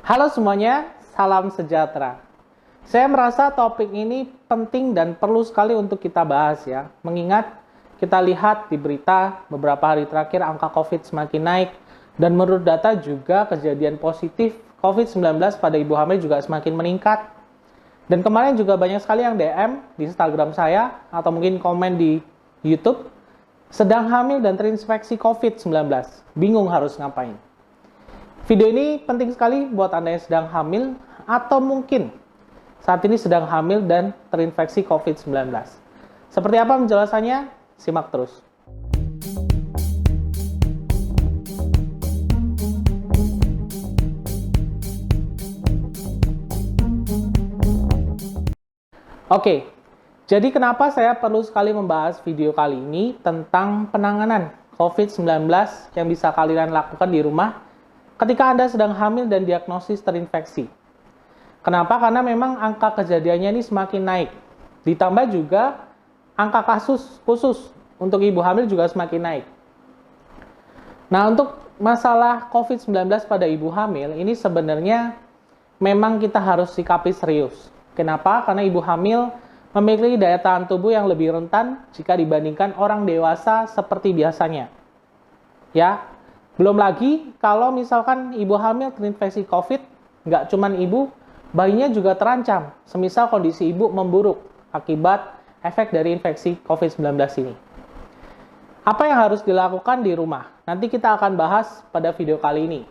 Halo semuanya, salam sejahtera. Saya merasa topik ini penting dan perlu sekali untuk kita bahas ya. Mengingat kita lihat di berita beberapa hari terakhir angka COVID semakin naik dan menurut data juga kejadian positif COVID-19 pada ibu hamil juga semakin meningkat. Dan kemarin juga banyak sekali yang DM di Instagram saya atau mungkin komen di YouTube, sedang hamil dan terinfeksi COVID-19, bingung harus ngapain. Video ini penting sekali buat Anda yang sedang hamil atau mungkin saat ini sedang hamil dan terinfeksi COVID-19. Seperti apa penjelasannya? Simak terus. Oke, jadi kenapa saya perlu sekali membahas video kali ini tentang penanganan COVID-19 yang bisa kalian lakukan di rumah ketika Anda sedang hamil dan diagnosis terinfeksi. Kenapa? Karena memang angka kejadiannya ini semakin naik. Ditambah juga angka kasus khusus untuk ibu hamil juga semakin naik. Nah, untuk masalah COVID-19 pada ibu hamil ini sebenarnya memang kita harus sikapi serius. Kenapa? Karena ibu hamil memiliki daya tahan tubuh yang lebih rentan jika dibandingkan orang dewasa seperti biasanya. Ya, belum lagi kalau misalkan ibu hamil terinfeksi COVID, nggak cuman ibu, bayinya juga terancam, semisal kondisi ibu memburuk akibat efek dari infeksi COVID-19 ini. Apa yang harus dilakukan di rumah? Nanti kita akan bahas pada video kali ini.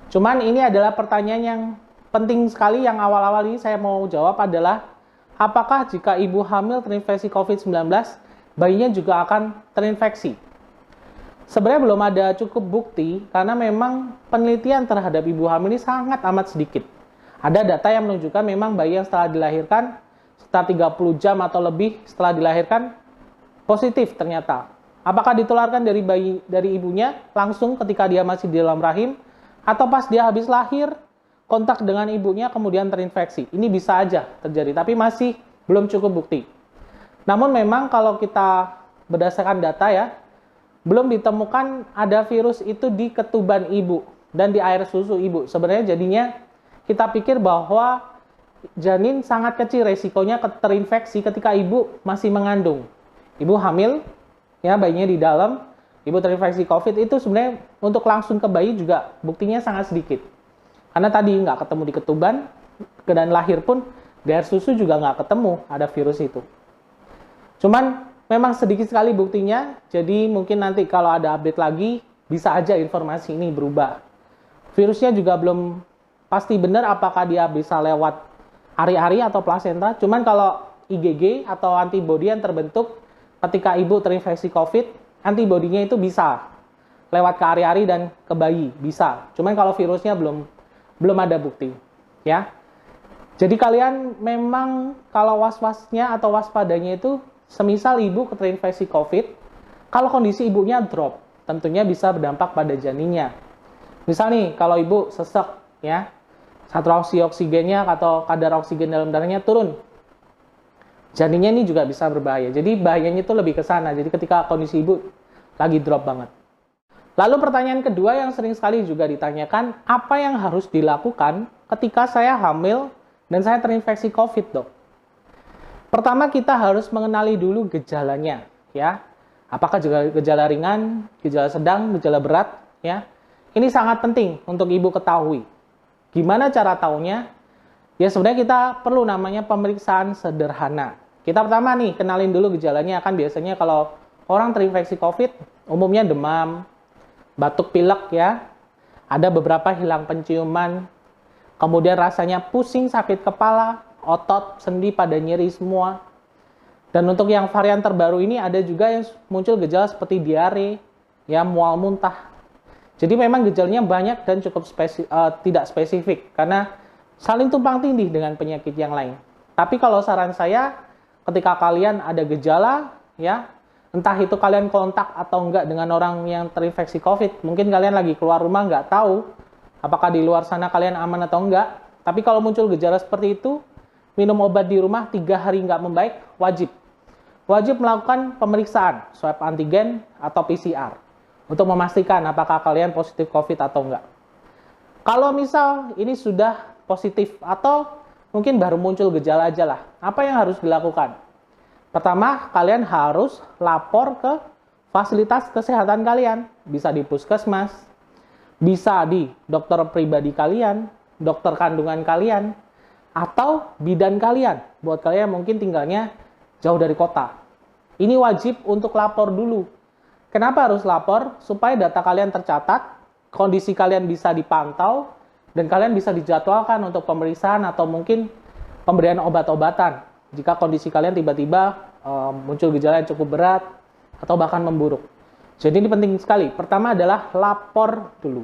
Cuman ini adalah pertanyaan yang penting sekali yang awal-awal ini saya mau jawab adalah, apakah jika ibu hamil terinfeksi COVID-19, bayinya juga akan terinfeksi? Sebenarnya belum ada cukup bukti karena memang penelitian terhadap ibu hamil ini sangat amat sedikit. Ada data yang menunjukkan memang bayi yang setelah dilahirkan, setelah 30 jam atau lebih setelah dilahirkan, positif ternyata. Apakah ditularkan dari ibunya langsung ketika dia masih di dalam rahim, atau pas dia habis lahir, kontak dengan ibunya kemudian terinfeksi. Ini bisa aja terjadi, tapi masih belum cukup bukti. Namun memang kalau kita berdasarkan data ya, belum ditemukan ada virus itu di ketuban ibu dan di air susu ibu. Sebenarnya jadinya kita pikir bahwa janin sangat kecil resikonya terinfeksi ketika ibu masih mengandung. Ibu hamil, ya bayinya di dalam, ibu terinfeksi COVID itu sebenarnya untuk langsung ke bayi juga buktinya sangat sedikit. Karena tadi nggak ketemu di ketuban, dan lahir pun di air susu juga nggak ketemu ada virus itu. Cuman memang sedikit sekali buktinya, jadi mungkin nanti kalau ada update lagi, bisa aja informasi ini berubah. Virusnya juga belum pasti benar apakah dia bisa lewat ari-ari atau plasenta, cuman kalau IgG atau antibodi yang terbentuk ketika ibu terinfeksi COVID, antibodinya itu bisa lewat ke ari-ari dan ke bayi, bisa. Cuman kalau virusnya belum ada bukti, ya. Jadi kalian memang kalau was-wasnya atau waspadanya itu semisal ibu terinfeksi COVID, kalau kondisi ibunya drop, tentunya bisa berdampak pada janinnya. Misal nih, kalau ibu sesek, ya, saturasi oksigennya atau kadar oksigen dalam darahnya turun, janinnya ini juga bisa berbahaya. Jadi bahayanya itu lebih ke sana. Jadi ketika kondisi ibu lagi drop banget. Lalu pertanyaan kedua yang sering sekali juga ditanyakan, apa yang harus dilakukan ketika saya hamil dan saya terinfeksi COVID, dok? Pertama kita harus mengenali dulu gejalanya, ya. Apakah gejala ringan, gejala sedang, gejala berat, ya. Ini sangat penting untuk ibu ketahui. Gimana cara taunya? Ya sebenarnya kita perlu namanya pemeriksaan sederhana. Kita pertama nih kenalin dulu gejalanya, kan biasanya kalau orang terinfeksi COVID umumnya demam, batuk pilek ya, ada beberapa hilang penciuman, kemudian rasanya pusing, sakit kepala, otot, sendi pada nyeri semua. Dan untuk yang varian terbaru ini ada juga yang muncul gejala seperti diare, ya mual muntah. Jadi memang gejalanya banyak dan cukup tidak spesifik karena saling tumpang tindih dengan penyakit yang lain. Tapi kalau saran saya, ketika kalian ada gejala, ya entah itu kalian kontak atau enggak dengan orang yang terinfeksi COVID, mungkin kalian lagi keluar rumah nggak tahu apakah di luar sana kalian aman atau enggak. Tapi kalau muncul gejala seperti itu, minum obat di rumah 3 hari nggak membaik, wajib melakukan pemeriksaan swab antigen atau PCR untuk memastikan apakah kalian positif COVID atau enggak. Kalau misal ini sudah positif atau mungkin baru muncul gejala aja lah, apa yang harus dilakukan? Pertama, kalian harus lapor ke fasilitas kesehatan kalian. Bisa di puskesmas, bisa di dokter pribadi kalian, dokter kandungan kalian, atau bidan kalian. Buat kalian yang mungkin tinggalnya jauh dari kota. Ini wajib untuk lapor dulu. Kenapa harus lapor? Supaya data kalian tercatat, kondisi kalian bisa dipantau, dan kalian bisa dijadwalkan untuk pemeriksaan atau mungkin pemberian obat-obatan. Jika kondisi kalian tiba-tiba muncul gejala yang cukup berat atau bahkan memburuk. Jadi ini penting sekali. Pertama adalah lapor dulu.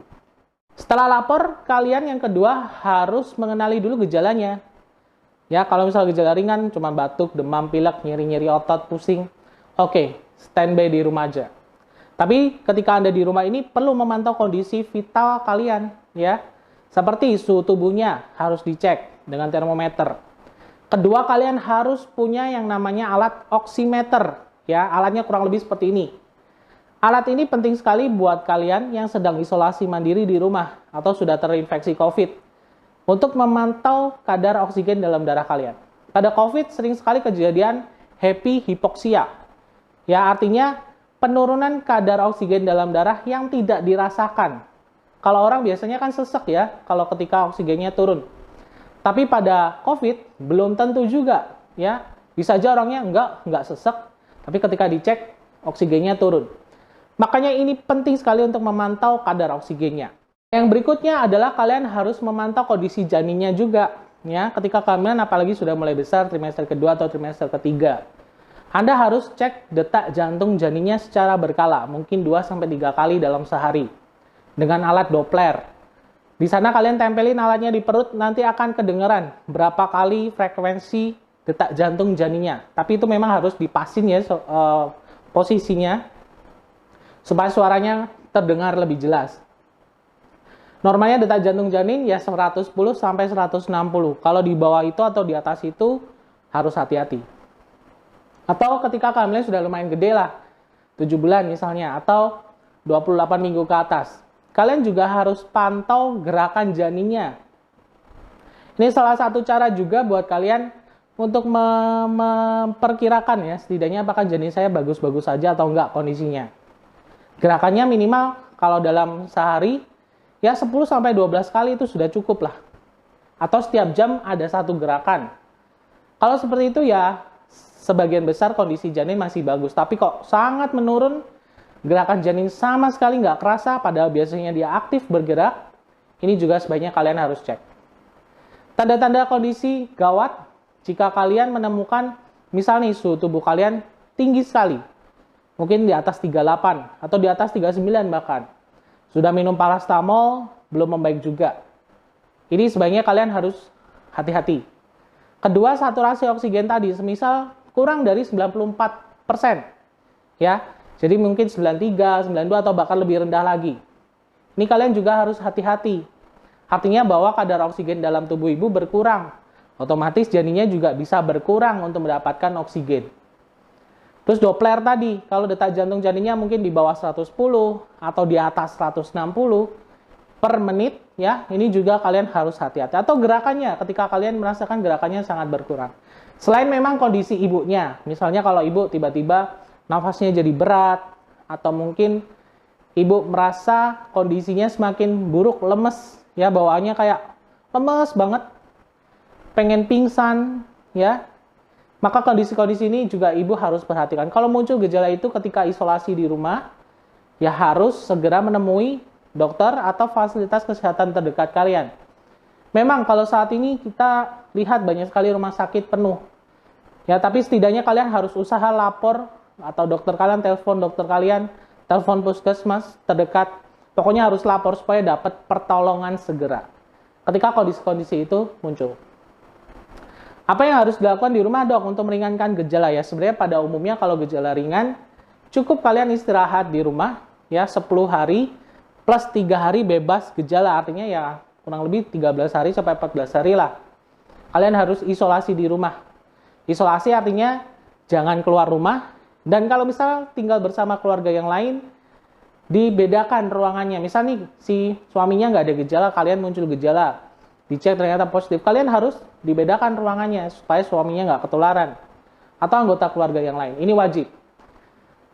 Setelah lapor, kalian yang kedua harus mengenali dulu gejalanya. Ya, kalau misalnya gejala ringan, cuma batuk, demam, pilek, nyeri-nyeri otot, pusing. Oke, standby di rumah aja. Tapi ketika Anda di rumah ini perlu memantau kondisi vital kalian, ya. Seperti suhu tubuhnya harus dicek dengan termometer. Kedua, kalian harus punya yang namanya alat oximeter, ya. Alatnya kurang lebih seperti ini. Alat ini penting sekali buat kalian yang sedang isolasi mandiri di rumah atau sudah terinfeksi COVID untuk memantau kadar oksigen dalam darah kalian. Pada COVID sering sekali kejadian happy hipoksia. Ya, artinya penurunan kadar oksigen dalam darah yang tidak dirasakan. Kalau orang biasanya kan sesek ya, kalau ketika oksigennya turun. Tapi pada COVID belum tentu juga, ya. Bisa aja orangnya enggak sesek, tapi ketika dicek oksigennya turun. Makanya ini penting sekali untuk memantau kadar oksigennya. Yang berikutnya adalah kalian harus memantau kondisi janinnya juga, ya. Ketika kehamilan apalagi sudah mulai besar trimester kedua atau trimester ketiga. Anda harus cek detak jantung janinnya secara berkala, mungkin 2-3 kali dalam sehari dengan alat Doppler. Di sana kalian tempelin alatnya di perut, nanti akan kedengeran berapa kali frekuensi detak jantung janinnya. Tapi itu memang harus dipasin ya posisinya, supaya suaranya terdengar lebih jelas. Normalnya detak jantung janin ya 110 sampai 160. Kalau di bawah itu atau di atas itu harus hati-hati. Atau ketika kehamilan sudah lumayan gede lah, 7 bulan misalnya, atau 28 minggu ke atas. Kalian juga harus pantau gerakan janinnya. Ini salah satu cara juga buat kalian untuk memperkirakan ya, setidaknya apakah janin saya bagus-bagus saja atau enggak kondisinya. Gerakannya minimal kalau dalam sehari, ya 10-12 kali itu sudah cukup lah. Atau setiap jam ada satu gerakan. Kalau seperti itu ya, sebagian besar kondisi janin masih bagus. Tapi kok sangat menurun, gerakan janin sama sekali nggak kerasa, padahal biasanya dia aktif bergerak, ini juga sebaiknya kalian harus cek. Tanda-tanda kondisi gawat, jika kalian menemukan, misalnya suhu tubuh kalian tinggi sekali, mungkin di atas 38, atau di atas 39 bahkan. Sudah minum paracetamol, belum membaik juga. Ini sebaiknya kalian harus hati-hati. Kedua, saturasi oksigen tadi, semisal kurang dari 94%. Ya. Jadi mungkin 93, 92 atau bahkan lebih rendah lagi. Ini kalian juga harus hati-hati. Artinya bahwa kadar oksigen dalam tubuh ibu berkurang. Otomatis janinnya juga bisa berkurang untuk mendapatkan oksigen. Terus Doppler tadi, kalau detak jantung janinnya mungkin di bawah 110 atau di atas 160 per menit, ya, ini juga kalian harus hati-hati. Atau gerakannya, ketika kalian merasakan gerakannya sangat berkurang. Selain memang kondisi ibunya, misalnya kalau ibu tiba-tiba nafasnya jadi berat, atau mungkin ibu merasa kondisinya semakin buruk, lemes, ya bawaannya kayak lemes banget, pengen pingsan, ya, maka kondisi-kondisi ini juga ibu harus perhatikan. Kalau muncul gejala itu ketika isolasi di rumah, ya harus segera menemui dokter atau fasilitas kesehatan terdekat kalian. Memang kalau saat ini kita lihat banyak sekali rumah sakit penuh, ya, tapi setidaknya kalian harus usaha lapor, atau dokter kalian, telepon dokter kalian, telepon puskesmas terdekat. Pokoknya harus lapor supaya dapat pertolongan segera ketika kondisi-kondisi itu muncul. Apa yang harus dilakukan di rumah, dok, untuk meringankan gejala ya? Sebenarnya pada umumnya kalau gejala ringan, cukup kalian istirahat di rumah ya 10 hari plus 3 hari bebas gejala. Artinya ya kurang lebih 13 hari sampai 14 hari lah. Kalian harus isolasi di rumah. Isolasi artinya jangan keluar rumah. Dan kalau misal tinggal bersama keluarga yang lain, dibedakan ruangannya. Misal nih si suaminya nggak ada gejala, kalian muncul gejala, dicek ternyata positif, kalian harus dibedakan ruangannya supaya suaminya nggak ketularan atau anggota keluarga yang lain. Ini wajib.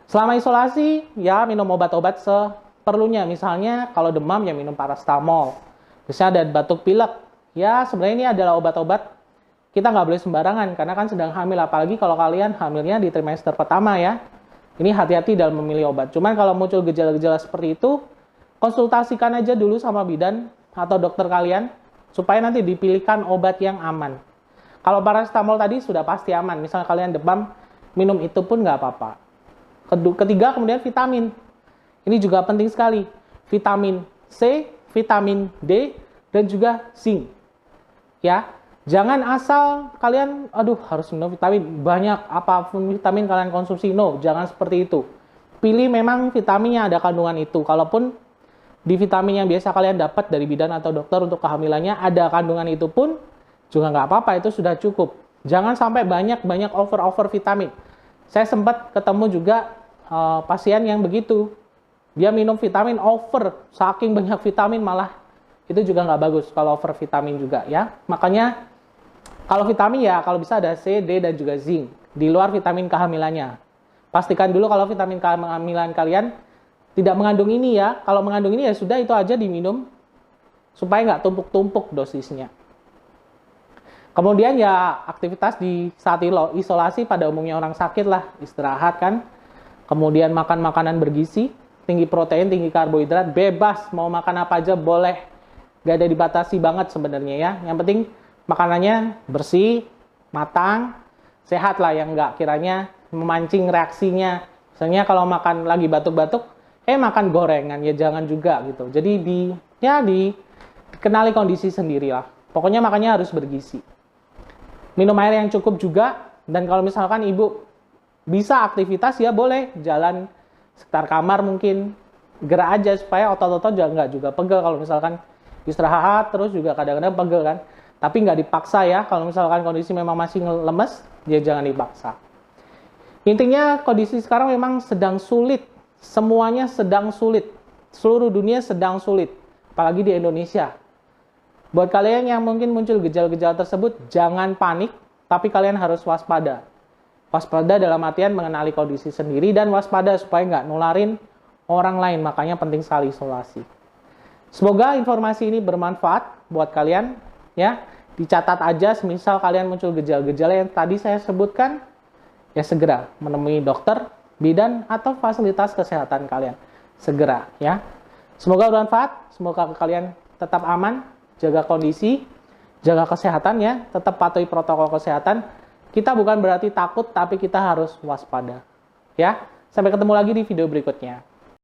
Selama isolasi, ya minum obat-obat seperlunya. Misalnya kalau demam ya minum paracetamol. Misalnya ada batuk pilek, ya sebenarnya ini adalah obat-obat kita nggak boleh sembarangan karena kan sedang hamil, apalagi kalau kalian hamilnya di trimester pertama ya. Ini hati-hati dalam memilih obat. Cuman kalau muncul gejala-gejala seperti itu, konsultasikan aja dulu sama bidan atau dokter kalian supaya nanti dipilihkan obat yang aman. Kalau paracetamol tadi sudah pasti aman. Misalnya kalian demam, minum itu pun nggak apa-apa. Ketiga, kemudian vitamin. Ini juga penting sekali. Vitamin C, vitamin D, dan juga zinc. Ya, jangan asal kalian, aduh harus minum vitamin, banyak apapun vitamin kalian konsumsi. No, jangan seperti itu. Pilih memang vitaminnya ada kandungan itu. Kalaupun di vitamin yang biasa kalian dapat dari bidan atau dokter untuk kehamilannya ada kandungan itu pun juga nggak apa-apa, itu sudah cukup. Jangan sampai banyak over vitamin. Saya sempat ketemu juga pasien yang begitu. Dia minum vitamin over, saking banyak vitamin malah itu juga nggak bagus kalau over vitamin juga ya. Makanya kalau vitamin ya kalau bisa ada C, D, dan juga zinc di luar vitamin kehamilannya. Pastikan dulu kalau vitamin kehamilan kalian tidak mengandung ini ya. Kalau mengandung ini ya sudah, itu aja diminum supaya nggak tumpuk-tumpuk dosisnya. Kemudian ya aktivitas di saat isolasi pada umumnya orang sakit lah, istirahat kan. Kemudian makan makanan bergizi, tinggi protein, tinggi karbohidrat, bebas mau makan apa aja boleh. Gak ada dibatasi banget sebenarnya ya. Yang penting makanannya bersih, matang, sehat lah, yang nggak kiranya memancing reaksinya. Misalnya kalau makan lagi batuk-batuk, makan gorengan, ya jangan juga gitu. Jadi dikenali kondisi sendiri lah. Pokoknya makannya harus bergizi. Minum air yang cukup juga, dan kalau misalkan ibu bisa aktivitas ya boleh jalan sekitar kamar mungkin, gerak aja supaya otot-otot juga pegel. Kalau misalkan istirahat terus juga kadang-kadang pegel kan. Tapi nggak dipaksa ya, kalau misalkan kondisi memang masih lemes, ya jangan dipaksa. Intinya kondisi sekarang memang sedang sulit, semuanya sedang sulit, seluruh dunia sedang sulit, apalagi di Indonesia. Buat kalian yang mungkin muncul gejala-gejala tersebut, jangan panik, tapi kalian harus waspada. Waspada dalam artian mengenali kondisi sendiri dan waspada supaya nggak nularin orang lain, makanya penting sekali isolasi. Semoga informasi ini bermanfaat buat kalian. Ya, dicatat aja semisal kalian muncul gejala-gejala yang tadi saya sebutkan, ya segera menemui dokter, bidan, atau fasilitas kesehatan kalian. Segera ya. Semoga bermanfaat, semoga kalian tetap aman, jaga kondisi, jaga kesehatan ya, tetap patuhi protokol kesehatan. Kita bukan berarti takut, tapi kita harus waspada. Ya, sampai ketemu lagi di video berikutnya.